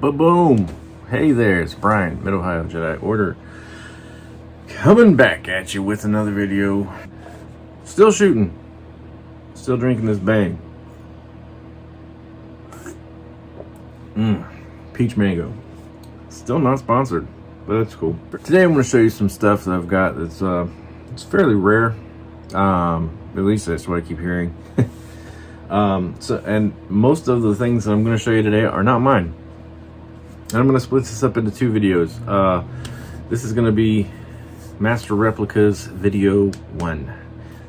Ba-boom! Hey there, it's Bryan, Mid Ohio Jedi Order, coming back at you with another video. Still shooting, still drinking this bang. Peach mango. Still not sponsored, but that's cool. Today I'm going to show you some stuff that I've got that's it's fairly rare. At least that's what I keep hearing. And most of the things that I'm going to show you today are not mine. And I'm going to split this up into two videos. This is going to be Master Replicas video 1.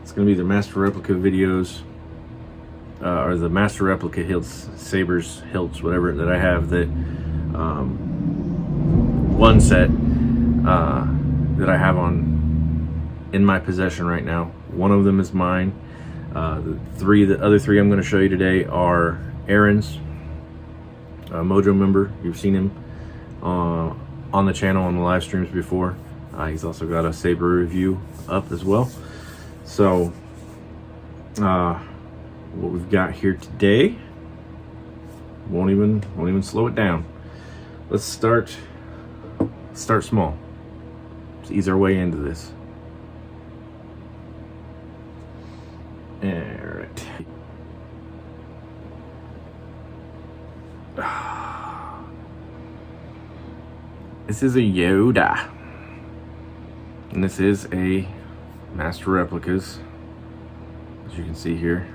It's going to be the Master Replica videos, or the Master Replica Hilts, Sabers, Hilts, whatever that I have, that one set that I have in my possession right now. One of them is mine. The other three I'm going to show you today are Aaron's. MOJO member. You've seen him on the channel on the live streams before. He's also got a Saber review up as well. So what we've got here today won't even slow it down. Let's start small. Let's ease our way into this. All right. This is a Yoda, and this is a Master Replicas, as you can see here.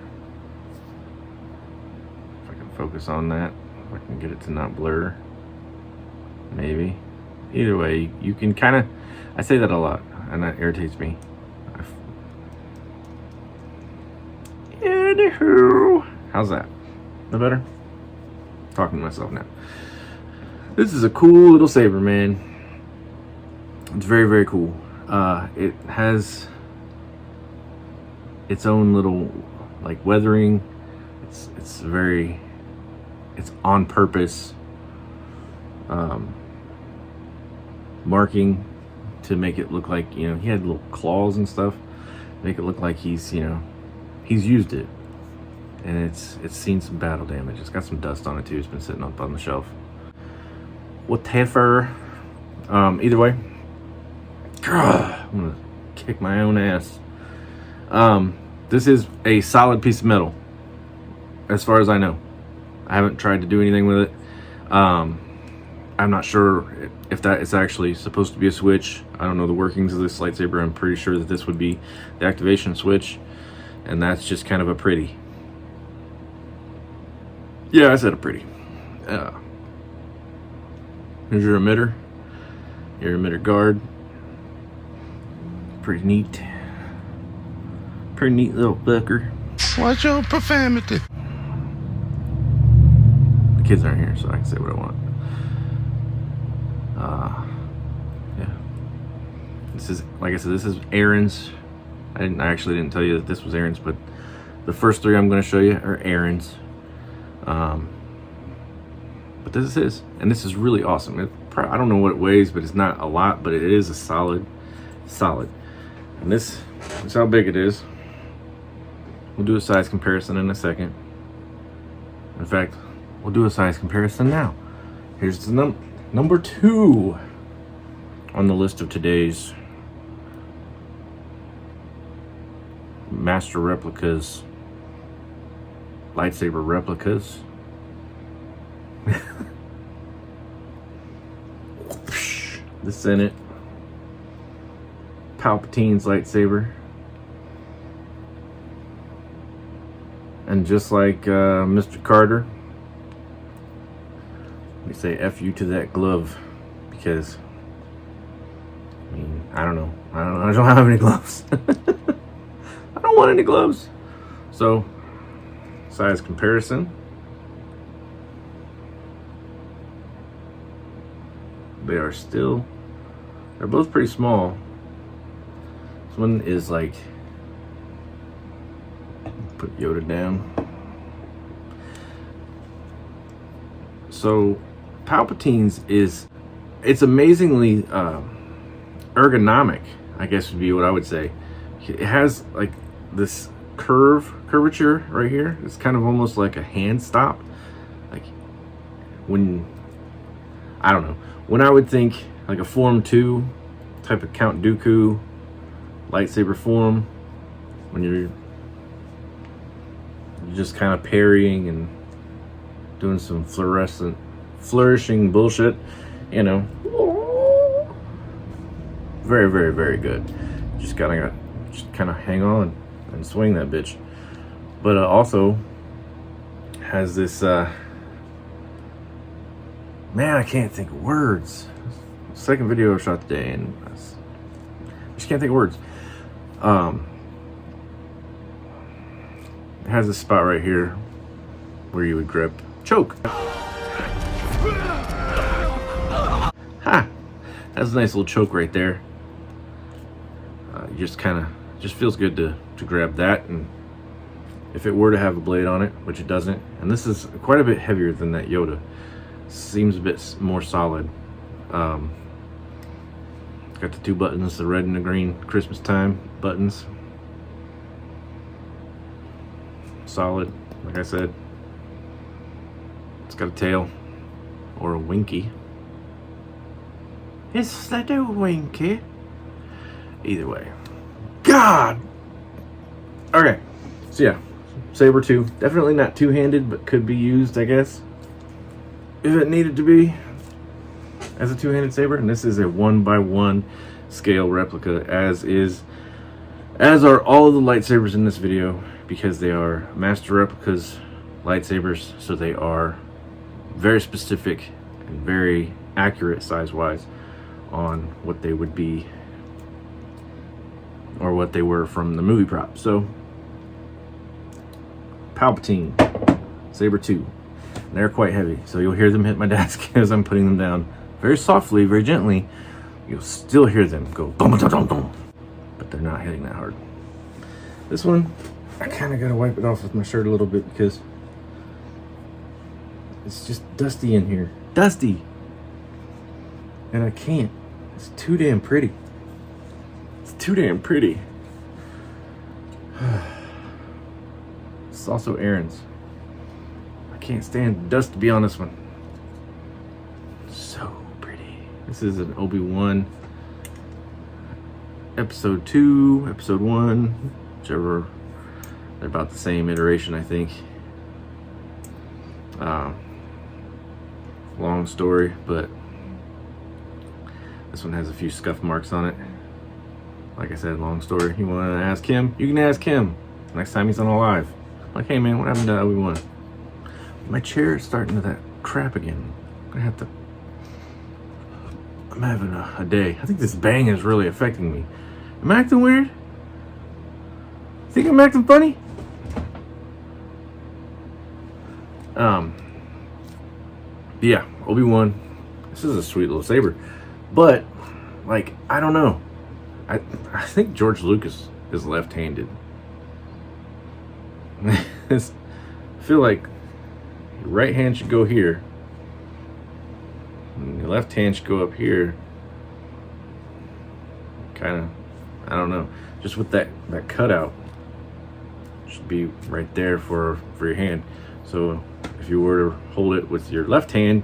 If I can focus on that, if I can get it to not blur, maybe. Either way, you can kind of, I say that a lot, and that irritates me. Anywho, how's that? No better? Talking to myself now. This is a cool little saber, man. It's very, very cool. It has its own little like weathering. It's on purpose marking to make it look like, he had little claws and stuff, make it look like he's used it. And it's seen some battle damage. It's got some dust on it too. It's been sitting up on the shelf. Whatever. Either way, I'm gonna kick my own ass. This is a solid piece of metal, as far as I know. I haven't tried to do anything with it. I'm not sure if that is actually supposed to be a switch. I don't know the workings of this lightsaber. I'm pretty sure that this would be the activation switch, and that's just kind of a pretty. Yeah, I said a pretty. Here's your emitter. Your emitter guard. Pretty neat. Pretty neat little fucker. Watch your profanity. The kids aren't here, so I can say what I want. Yeah. This is, like I said, this is Aaron's. I actually didn't tell you that this was Aaron's, but the first three I'm going to show you are Aaron's. But this is his, and this is really awesome. I don't know what it weighs, but it's not a lot, but it is a solid. And this is how big it is. We'll do a size comparison in a second. In fact, we'll do a size comparison now. Here's the number 2 on the list of today's Master Replicas, lightsaber replicas. The Senate, Palpatine's lightsaber, and just like Mr. Carter, we say F you to that glove, because I don't know. I don't have any gloves. I don't want any gloves. So, size comparison. They're both pretty small. This one is like, put Yoda down. So Palpatine's it's amazingly ergonomic, I guess would be what I would say. It has like this curvature right here. It's kind of almost like a hand stop. Like when I don't know. When I would think like a Form 2 type of Count Dooku lightsaber form, when you're just kind of parrying and doing some flourishing bullshit, you know. Very, very, very good. Just kind of hang on and swing that bitch. But also has this man, I can't think of words. Second video I shot today, and I just can't think of words. It has this spot right here where you would grip choke. Ha! That's a nice little choke right there. Just feels good to grab that, and if it were to have a blade on it, which it doesn't, and this is quite a bit heavier than that Yoda, seems a bit more solid. Got the two buttons, the red and the green Christmas time buttons. Solid, like I said. It's got a tail, or a winky. Is that a winky? Either way. God! Okay, so yeah, Saber 2. Definitely not two-handed, but could be used, I guess, if it needed to be, as a two-handed saber. And this is a 1x1 scale replica, as are all of the lightsabers in this video, because they are Master Replicas lightsabers, so they are very specific and very accurate size-wise on what they would be, or what they were from the movie prop. So, Palpatine Saber 2. They're quite heavy, so you'll hear them hit my desk as I'm putting them down. Very softly, very gently. You'll still hear them go boom, boom, boom, boom. But they're not hitting that hard. This one, I kind of got to wipe it off with my shirt a little bit because it's just dusty in here. Dusty! And I can't. It's too damn pretty. It's too damn pretty. It's also Aaron's. I can't stand dust to be on this one. So pretty. This is an Obi-Wan Episode 2, Episode 1, whichever. They're about the same iteration, I think. Long story, but this one has a few scuff marks on it. Like I said, long story. You want to ask him? You can ask him next time he's on Alive. Like, hey man, what happened to Obi-Wan? My chair is starting to that crap again. I'm having a day. I think this bang is really affecting me. Am I acting weird? Think I'm acting funny? Yeah, Obi-Wan. This is a sweet little saber. But, like, I don't know. I think George Lucas is left-handed. I feel like your right hand should go here, and your left hand should go up here. Kind of, I don't know. Just with that cutout, should be right there for your hand. So if you were to hold it with your left hand,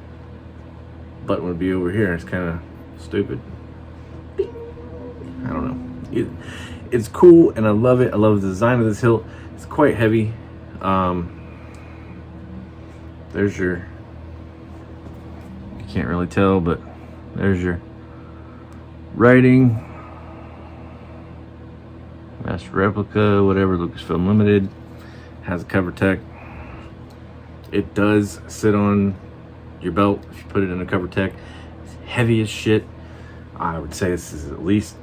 button would be over here. It's kind of stupid. I don't know. It's cool and I love it. I love the design of this hilt. It's quite heavy. There's your, you can't really tell, but there's your writing. Master Replica, whatever, Lucasfilm Limited. Has a cover tech. It does sit on your belt if you put it in a cover tech. It's heavy as shit. I would say this is at least,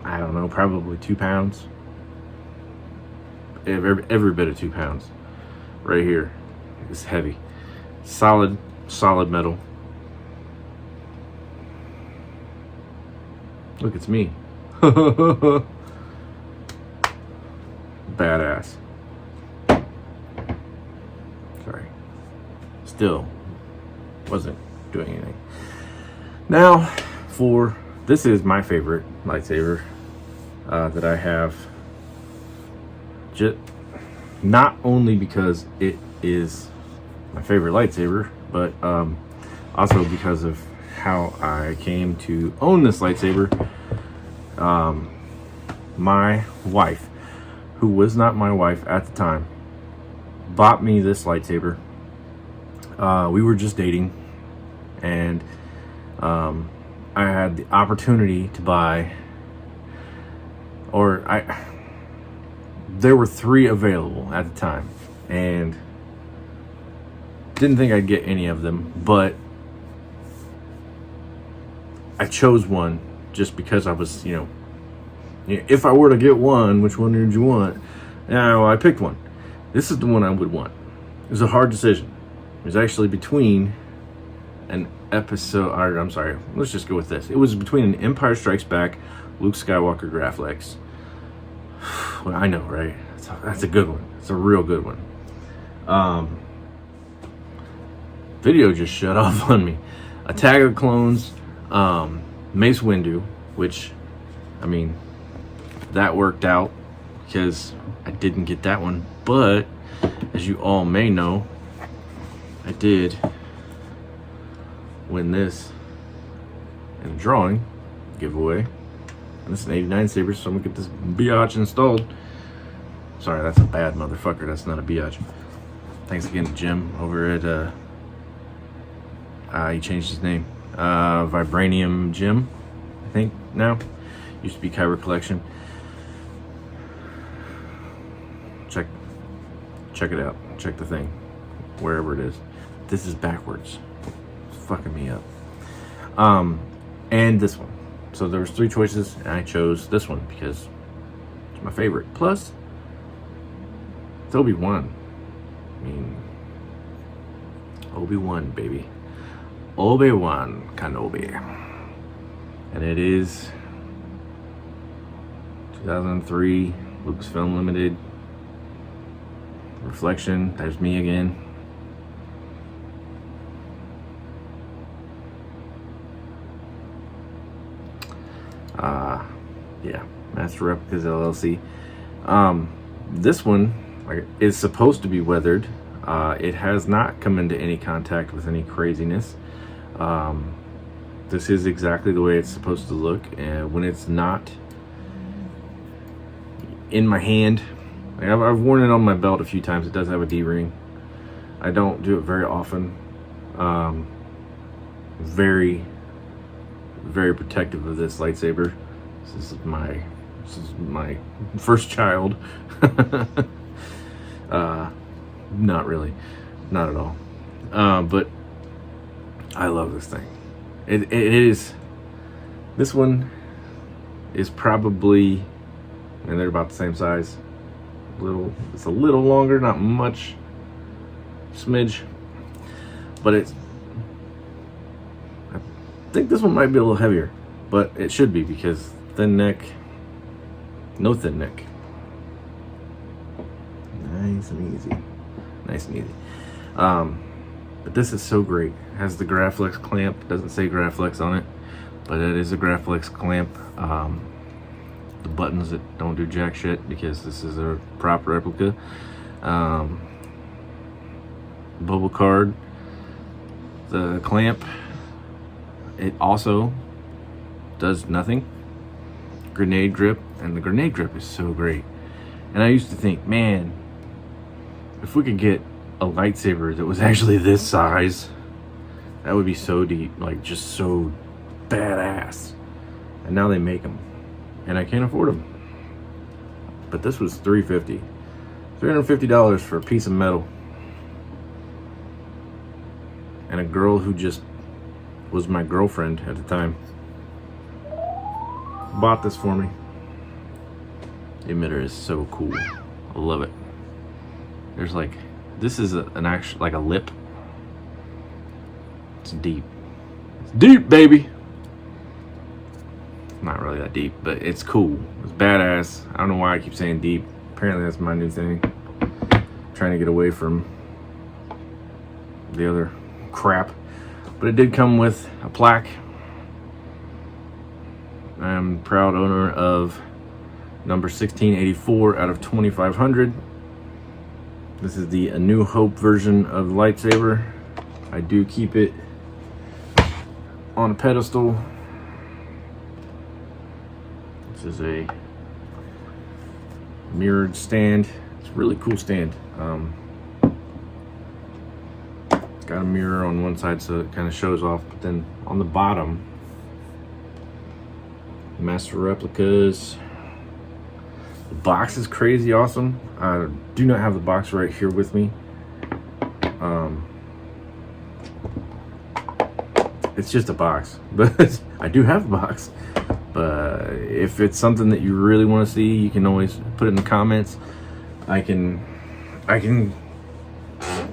I don't know, probably 2 pounds. Every bit of 2 pounds. Right here. It's heavy. Solid metal. Look, it's me. Badass. Sorry. Still wasn't doing anything. Now, this is my favorite lightsaber that I have. Just not only because it is my favorite lightsaber, but Also because of how I came to own this lightsaber. My wife, who was not my wife at the time, bought me this lightsaber. We were just dating, and I had the opportunity to buy, there were 3 available at the time, and didn't think I'd get any of them, but I chose one just because I was, if I were to get one, which one did you want? Yeah, well, I picked one. This is the one I would want. It was a hard decision. It was actually between an episode, or I'm sorry, let's just go with this. It was between an Empire Strikes Back, Luke Skywalker Grafflex. Well, I know, right? That's a good one. It's a real good one. Video just shut off on me. Attack of the Clones, Mace Windu, which, I mean, that worked out because I didn't get that one. But, as you all may know, I did win this in a drawing giveaway. And this is an 89 Saber, so I'm gonna get this biatch installed. Sorry, that's a bad motherfucker. That's not a biatch. Thanks again to Jim over at, he changed his name. Vibranium Jim, I think now. Used to be Kyber Collection. Check it out. Check the thing. Wherever it is. This is backwards. It's fucking me up. And this one. So there was 3 choices, and I chose this one because it's my favorite. Plus, it's Obi-Wan. I mean, Obi-Wan, baby. Obi-Wan Kenobi. And it is 2003 Lucasfilm Limited. Reflection. There's me again. Yeah, Master Replicas LLC. This one is supposed to be weathered. It has not come into any contact with any craziness. This is exactly the way it's supposed to look, and when it's not in my hand, I've worn it on my belt a few times. It does have a D-ring. I don't do it very often. Very, very protective of this lightsaber. This is my first child. Not really, not at all. But I love this thing. It is. This one is probably, and they're about the same size. It's a little longer, not much, smidge, but I think this one might be a little heavier, but it should be because thin neck, no thin neck. Nice and easy. Nice and easy. But this is so great. It has the Grafflex clamp. It doesn't say Grafflex on it, but it is a Grafflex clamp. The buttons that don't do jack shit because this is a proper replica. Bubble card. The clamp, it also does nothing. Grenade grip, and the grenade grip is so great. And I used to think, man, if we could get a lightsaber that was actually this size, that would be so deep, like just so badass. And now they make them, and I can't afford them. But this was $350 for a piece of metal. And a girl who just was my girlfriend at the time bought this for me. The emitter is so cool. I love it. There's like, this is an actual, like a lip. It's deep. It's deep, baby. Not really that deep, but it's cool. It's badass. I don't know why I keep saying deep. Apparently that's my new thing. Trying to get away from the other crap. But it did come with a plaque. I'm proud owner of number 1684 out of 2500. This is the A New Hope version of the lightsaber. I do keep it on a pedestal. This is a mirrored stand. It's a really cool stand. It's got a mirror on one side so it kind of shows off, but then on the bottom, Master Replicas. The box is crazy awesome. I do not have the box right here with me. It's just a box, but I do have the box. But if it's something that you really want to see, you can always put it in the comments. I can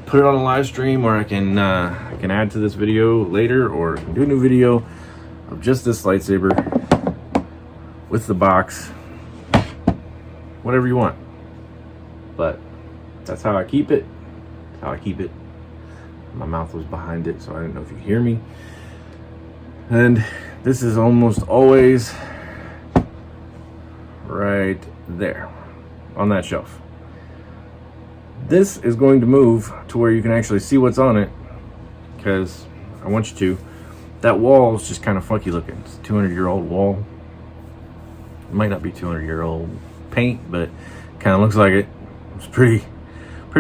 put it on a live stream, or I can add to this video later, or I can do a new video of just this lightsaber with the box, whatever you want. But that's how I keep it. That's how I keep it. My mouth was behind it, so I didn't know if you could hear me. And this is almost always right there on that shelf. This is going to move to where you can actually see what's on it, because I want you to. That wall is just kind of funky looking. It's a 200-year-old wall. It might not be 200-year-old paint, but it kind of looks like it. It's pretty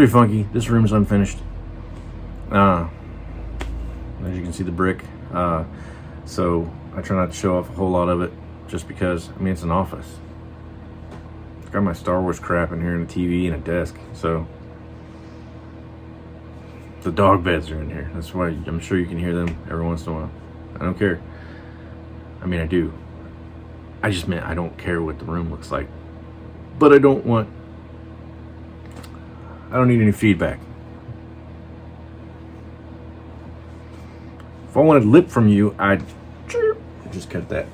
funky. This room's unfinished. As you can see, the brick. So I try not to show off a whole lot of it, just because, I mean, it's an office. It's got my Star Wars crap in here, and a TV and a desk. So the dog beds are in here. That's why I'm sure you can hear them every once in a while. I don't care. I mean, I do. I just meant I don't care what the room looks like. But I don't need any feedback. If I wanted lip from you, I'd just cut that.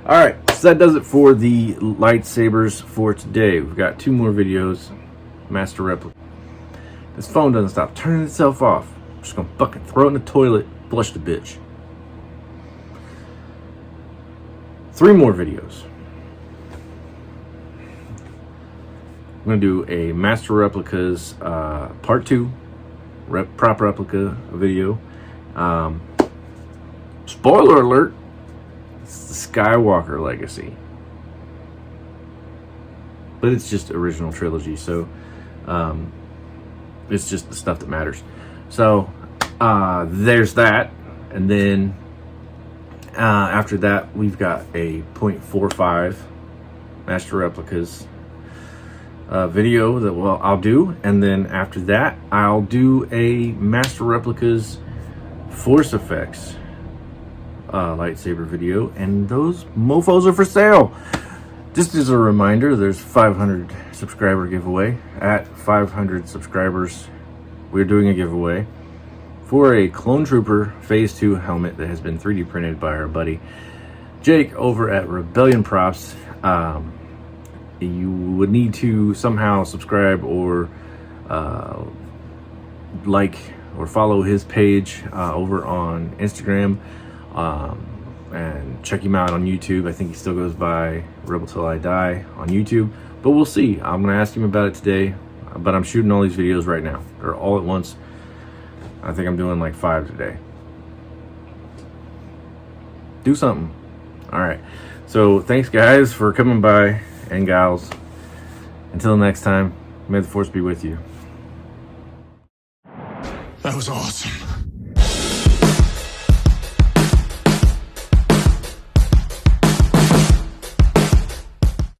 Alright, so that does it for the lightsabers for today. We've got 2 more videos. Master Replica. This phone doesn't stop turning itself off. I'm just gonna fucking throw it in the toilet, flush the bitch. 3 more videos. I'm gonna do a Master Replicas part 2 prop replica video. Spoiler alert, it's the Skywalker legacy, but it's just original trilogy, so it's just the stuff that matters. So there's that, and then after that we've got a 0.45 Master Replicas video that I'll do, and then after that I'll do a Master Replicas Force Effects lightsaber video, and those mofos are for sale. Just as a reminder, there's 500 subscriber giveaway. At 500 subscribers, we're doing a giveaway for a Clone Trooper Phase 2 helmet that has been 3D printed by our buddy Jake over at Rebellion Props. You would need to somehow subscribe or like or follow his page over on Instagram, and check him out on YouTube. I think he still goes by Rebel Till I Die on YouTube, but we'll see. I'm gonna ask him about it today, but I'm shooting all these videos right now, or all at once. I think I'm doing like 5 today. Do something. All right, so thanks guys for coming by, and gals, until next time, may the Force be with you. That was awesome.